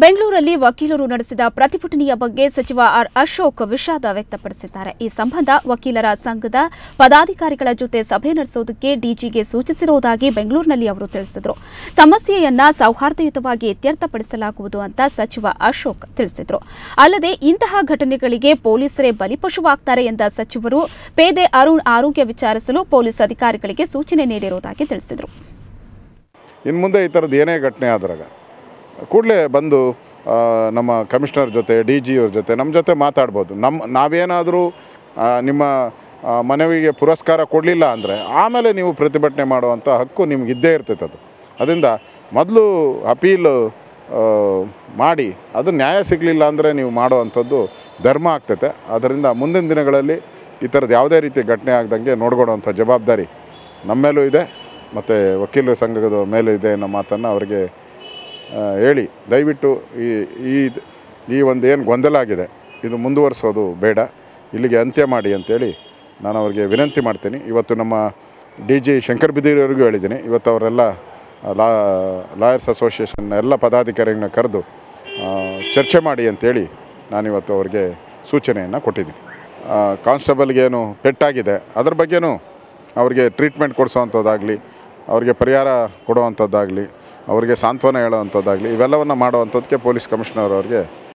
ಬೆಂಗಳೂರಲ್ಲಿ ವಕೀಲರು ನಡೆಸಿದ ಪ್ರತಿಭಟನೆಯ ಬಗ್ಗೆ ಸಚಿವ ಆರ್ ಅಶೋಕ್ ವಿಷಾದ ವ್ಯಕ್ತಪಡಿಸಿದ್ದಾರೆ. ಈ ಸಂಬಂಧ ವಕೀಲರ ಸಂಘದ ಪದಾಧಿಕಾರಿಗಳ ಜೊತೆ ಸಭೆ ನಡೆಸುವುದಕ್ಕೆ ಡಿಜಿಗೆ ಸೂಚಿಸಿರುವುದಾಗಿ ಬೆಂಗಳೂರಿನಲ್ಲಿ ಅವರು ತಿಳಿಸಿದರು. ಸಮಸ್ಯೆಯನ್ನ ಸೌಹಾರ್ದಯುತವಾಗಿ ಇತ್ಯರ್ಥಪಡಿಸಲಾಗುವುದು ಅಂತ ಸಚಿವ ಅಶೋಕ್ ತಿಳಿಸಿದರು. ಅಲ್ಲದೆ ಇಂತಹ ಘಟನೆಗಳಿಗೆ ಪೊಲೀಸರೇ ಬಲಿಪಶುವಾಗ್ತಾರೆ ಎಂದ ಸಚಿವರು ಪೇದೆ ಅರುಣ್ ಆರೋಗ್ಯ ವಿಚಾರಿಸಲು ಪೊಲೀಸ್ ಅಧಿಕಾರಿಗಳಿಗೆ ಸೂಚನೆ ನೀಡಿರುವುದಾಗಿ ತಿಳಿಸಿದರು. ಇನ್ನು ಮುಂದೆ ಈ ಥರದ್ದು ಏನೇ ಘಟನೆ ಆದಾಗ ಕೂಡಲೇ ಬಂದು ನಮ್ಮ ಕಮಿಷನರ್ ಜೊತೆ ಡಿ ಜಿ ಅವ್ರ ಜೊತೆ ನಮ್ಮ ಜೊತೆ ಮಾತಾಡ್ಬೋದು. ನಾವೇನಾದರೂ ನಿಮ್ಮ ಮನವಿಗೆ ಪುರಸ್ಕಾರ ಕೊಡಲಿಲ್ಲ ಅಂದರೆ ಆಮೇಲೆ ನೀವು ಪ್ರತಿಭಟನೆ ಮಾಡುವಂಥ ಹಕ್ಕು ನಿಮ್ಗೆ ಇದ್ದೇ ಇರ್ತೈತೆ. ಅದರಿಂದ ಮೊದಲು ಅಪೀಲ್ ಮಾಡಿ ಅದು ನ್ಯಾಯ ಸಿಗಲಿಲ್ಲ ಅಂದರೆ ನೀವು ಮಾಡುವಂಥದ್ದು ಧರ್ಮ ಆಗ್ತೈತೆ. ಅದರಿಂದ ಮುಂದಿನ ದಿನಗಳಲ್ಲಿ ಈ ಥರದ್ದು ಯಾವುದೇ ರೀತಿ ಘಟನೆ ಆಗದಂಗೆ ನೋಡ್ಕೊಳ್ಳುವಂಥ ಜವಾಬ್ದಾರಿ ನಮ್ಮ ಮೇಲೂ ಇದೆ ಮತ್ತು ವಕೀಲರ ಸಂಘದ ಮೇಲೂ ಇದೆ ಅನ್ನೋ ಮಾತನ್ನು ಅವರಿಗೆ ಹೇಳಿ ದಯವಿಟ್ಟು ಈ ಒಂದು ಏನು ಗೊಂದಲ ಆಗಿದೆ ಇದು ಮುಂದುವರಿಸೋದು ಬೇಡ, ಇಲ್ಲಿಗೆ ಅಂತ್ಯ ಮಾಡಿ ಅಂತೇಳಿ ನಾನು ಅವರಿಗೆ ವಿನಂತಿ ಮಾಡ್ತೀನಿ. ಇವತ್ತು ನಮ್ಮ ಡಿ ಜಿ ಶಂಕರ್ ಬಿದಿರಿಯವರಿಗೂ ಹೇಳಿದ್ದೀನಿ. ಇವತ್ತು ಅವರೆಲ್ಲ ಲಾಯರ್ಸ್ ಅಸೋಸಿಯೇಷನ್ನ ಎಲ್ಲ ಪದಾಧಿಕಾರಿಗಳನ್ನ ಕರೆದು ಚರ್ಚೆ ಮಾಡಿ ಅಂತೇಳಿ ನಾನಿವತ್ತು ಅವ್ರಿಗೆ ಸೂಚನೆಯನ್ನು ಕೊಟ್ಟಿದ್ದೀನಿ. ಕಾನ್ಸ್ಟೇಬಲ್ಗೇನು ಪೆಟ್ಟಾಗಿದೆ ಅದ್ರ ಬಗ್ಗೆನೂ ಅವ್ರಿಗೆ ಟ್ರೀಟ್ಮೆಂಟ್ ಕೊಡಿಸೋವಂಥದ್ದಾಗಲಿ, ಅವ್ರಿಗೆ ಪರಿಹಾರ ಕೊಡುವಂಥದ್ದಾಗಲಿ, ಅವರಿಗೆ ಸಾಂತ್ವನ ಹೇಳುವಂಥದ್ದಾಗಲಿ ಇವೆಲ್ಲವನ್ನು ಮಾಡುವಂಥದ್ದಕ್ಕೆ ಪೊಲೀಸ್ ಕಮಿಷನರ್ ಅವ್ರಿಗೆ